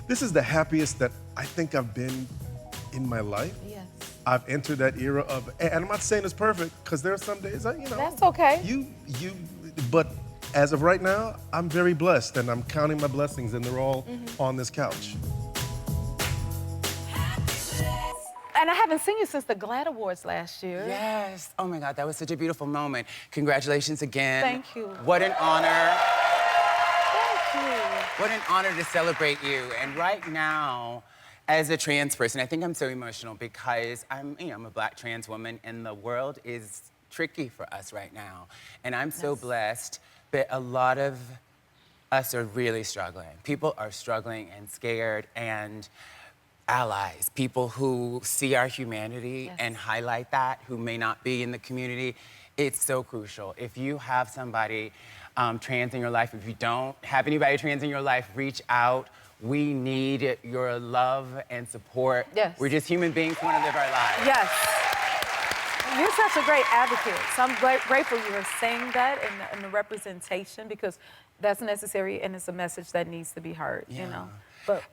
This is the happiest that I think I've been in my life. Yes. I've entered that era of, and I'm not saying it's perfect, because there are some days, That's okay. But as of right now, I'm very blessed, and I'm counting my blessings, and they're all on this couch. And I haven't seen you since the GLAAD Awards last year. Yes. Oh my God, that was such a beautiful moment. Congratulations again. Thank you. What an honor. Thank you. What an honor to celebrate you. And right now, as a trans person, I think I'm so emotional because I'm a Black trans woman, and the world is tricky for us right now. And I'm so blessed, but a lot of us are really struggling. People are struggling and scared, and allies, people who see our humanity and highlight that, who may not be in the community. It's so crucial. If you have somebody trans in your life, if you don't have anybody trans in your life, reach out. We need your love and support. Yes. We're just human beings who want to live our lives. Yes. You're such a great advocate. So I'm grateful you were saying that and the representation, because that's necessary and it's a message that needs to be heard, you know. But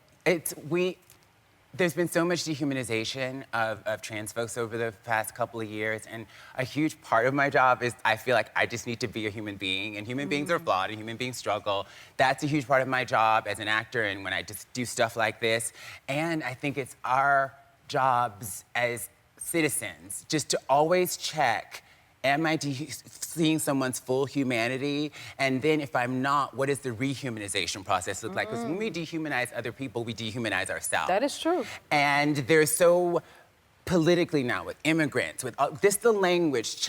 there's been so much dehumanization of trans folks over the past couple of years, and a huge part of my job is I feel like I just need to be a human being, and human beings are flawed, and human beings struggle. That's a huge part of my job as an actor, and when I just do stuff like this. And I think it's our jobs as citizens just to always check, am I seeing someone's full humanity? And then if I'm not, what does the rehumanization process look like? Because when we dehumanize other people, we dehumanize ourselves. that is true. And they're so politically now with immigrants, with just the language,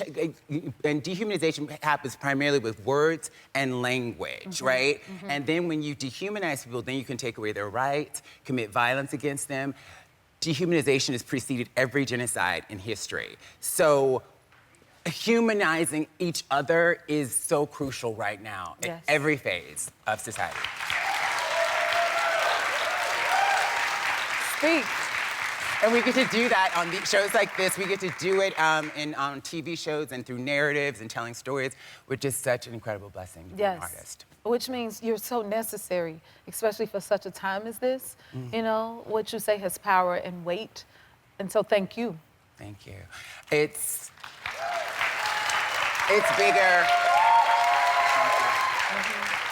and dehumanization happens primarily with words and language, right? And then when you dehumanize people, then you can take away their rights, commit violence against them. Dehumanization has preceded every genocide in history. So humanizing each other is so crucial right now in every phase of society. Speak. And we get to do that on shows like this. We get to do it on TV shows and through narratives and telling stories, which is such an incredible blessing to be an artist. Which means you're so necessary, especially for such a time as this. You know, what you say has power and weight. And so thank you. Thank you. It's bigger.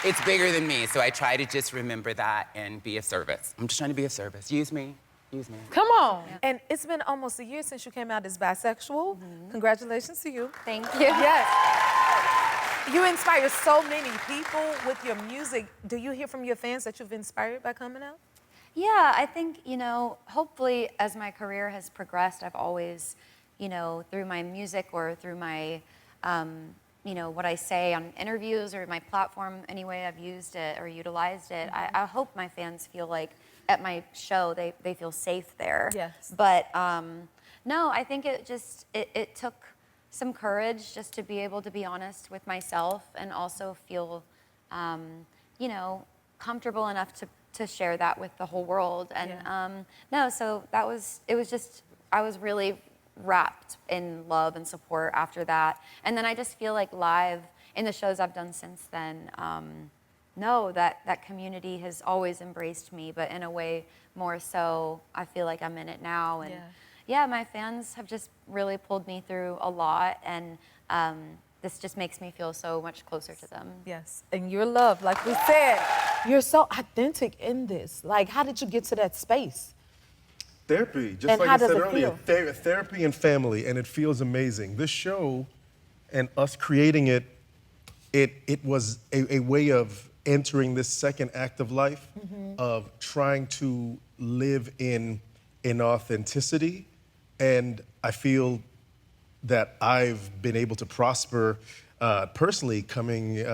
It's bigger than me, so I try to just remember that and be of service. I'm just trying to be of service. Use me. Use me. Come on. And it's been almost a year since you came out as bisexual. Congratulations to you. Thank you. Yes. You inspire so many people with your music. Do you hear from your fans that you've inspired by coming out? Yeah, I think, you know, hopefully as my career has progressed, I've always, you know, through my music or through my, you know, what I say on interviews or my platform, any way I've used it or utilized it, I hope my fans feel like at my show, they feel safe there. Yes. But no, I think it took some courage just to be able to be honest with myself and also feel, you know, comfortable enough to share that with the whole world. And no, so it was just, I was really wrapped in love and support after that. And then I just feel like live in the shows I've done since then, no, that community has always embraced me, but in a way more so, I feel like I'm in it now. And yeah, my fans have just really pulled me through a lot, and this just makes me feel so much closer to them. Yes, and your love, like we said, you're so authentic in this. Like, how did you get to that space? Therapy, just And like how I said does it earlier, therapy and family, and it feels amazing. This show and us creating it, it was a way of entering this second act of life, of trying to live in authenticity. And I feel that I've been able to prosper personally coming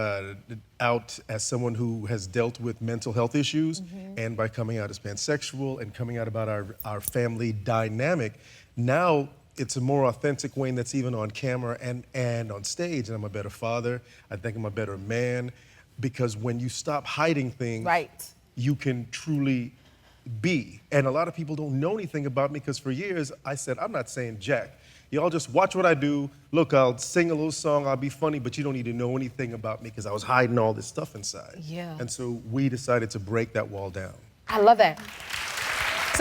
out as someone who has dealt with mental health issues, and by coming out as pansexual and coming out about our family dynamic. Now it's a more authentic way that's even on camera and on stage, and I'm a better father. I think I'm a better man, because when you stop hiding things, you can truly be. And a lot of people don't know anything about me, because for years I said, I'm not saying jack. Y'all just watch what I do. Look, I'll sing a little song, I'll be funny, but you don't need to know anything about me, because I was hiding all this stuff inside. Yeah. And so we decided to break that wall down. I love that.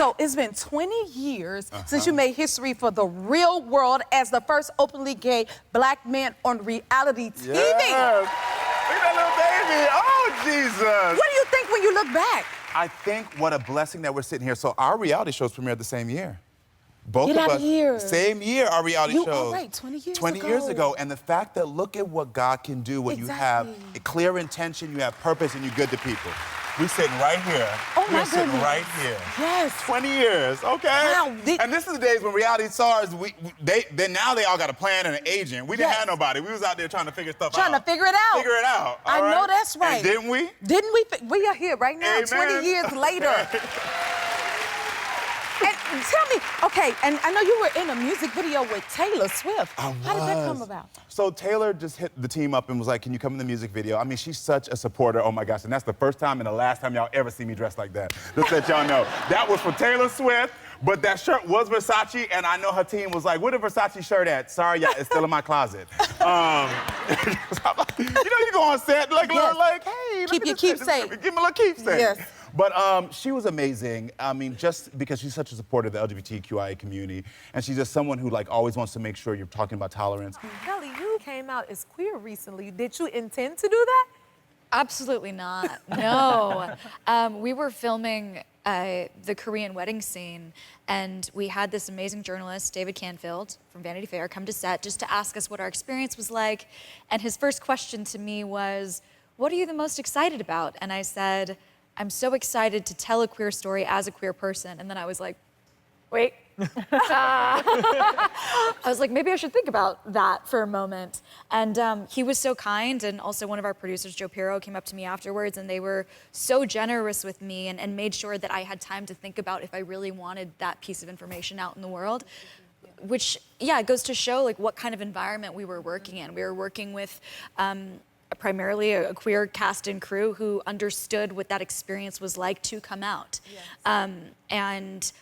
So it's been 20 years since you made history for the real world as the first openly gay black man on reality TV. Yes. Look at that little baby. Oh, Jesus. What do you think when you look back? I think what a blessing that we're sitting here. So our reality shows premiered the same year. Both Get of out us. of here. Same year, our reality You shows. are right, 20 years 20 ago. years ago. And the fact that look at what God can do when you have Exactly. a clear intention, you have purpose, and you're good to people. We're sitting right here. Oh, my We're sitting goodness. right here. Yes. 20 years, okay? Wow, And this is the days when reality stars, now they all got a plan and an agent. We didn't Yes. have nobody. We was out there trying to figure stuff Trying out. to figure it out. Figure it out. I all know right? that's right. And didn't we? Didn't we? We are here right now, Amen. 20 years later. And tell me, okay, and I know you were in a music video with Taylor Swift. I How did that come was. about? So Taylor just hit the team up and was like, can you come in the music video? I mean, she's such a supporter, oh my gosh, and that's the first time and the last time y'all ever see me dressed like that. Just to let y'all know. That was for Taylor Swift, but that shirt was Versace, and I know her team was like, where the Versace shirt at? Sorry, y'all, it's still in my closet. You know, you go on set, like, Yes. like hey, Keep your keepsake. Give me a little keepsake. Yes. But she was amazing. I mean, just because she's such a supporter of the LGBTQIA community, and she's just someone who like always wants to make sure you're talking about tolerance. Kelly, you came out as queer recently. Did you intend to do that? Absolutely not. No. We were filming the Korean wedding scene, and we had this amazing journalist, David Canfield from Vanity Fair, come to set just to ask us what our experience was like. And his first question to me was, "What are you the most excited about?" And I said, "I'm so excited to tell a queer story as a queer person." And then I was like, wait. I was like, maybe I should think about that for a moment. And he was so kind, and also one of our producers, Joe Pirro, came up to me afterwards, and they were so generous with me and made sure that I had time to think about if I really wanted that piece of information out in the world. Which, yeah, it goes to show like what kind of environment we were working in. We were working with primarily a queer cast and crew who understood what that experience was like to come out. Yes. And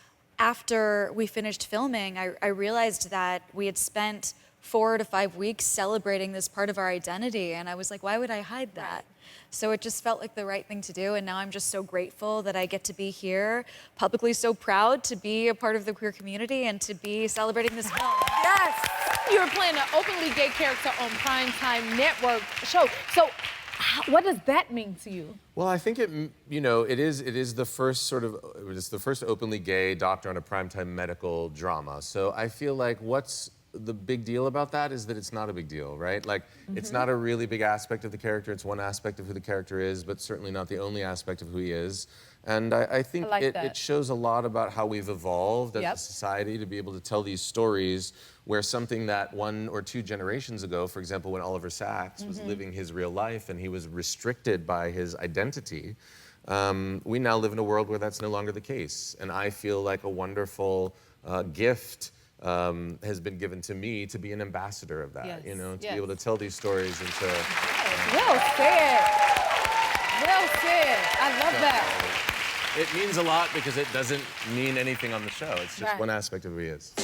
after we finished filming, I realized that we had spent 4 to 5 weeks celebrating this part of our identity, and I was like, why would I hide that? So it just felt like the right thing to do, and now I'm just so grateful that I get to be here, publicly so proud to be a part of the queer community and to be celebrating this film. Yes. You were playing an openly gay character on Primetime Network show. So what does that mean to you? Well, I think it is the first it's the first openly gay doctor on a primetime medical drama. So I feel like what's the big deal about that is that it's not a big deal, right? Like, it's not a really big aspect of the character. It's one aspect of who the character is, but certainly not the only aspect of who he is. And I think I like it that. shows a lot about how we've evolved as Yep. a society to be able to tell these stories where something that 1 or 2 generations ago, for example, when Oliver Sacks was living his real life and he was restricted by his identity, we now live in a world where that's no longer the case. And I feel like a wonderful gift has been given to me to be an ambassador of that, Yes, to yes. be able to tell these stories and to... Well said. Well said. I love that. It means a lot because it doesn't mean anything on the show. It's just Right. one aspect of who he is.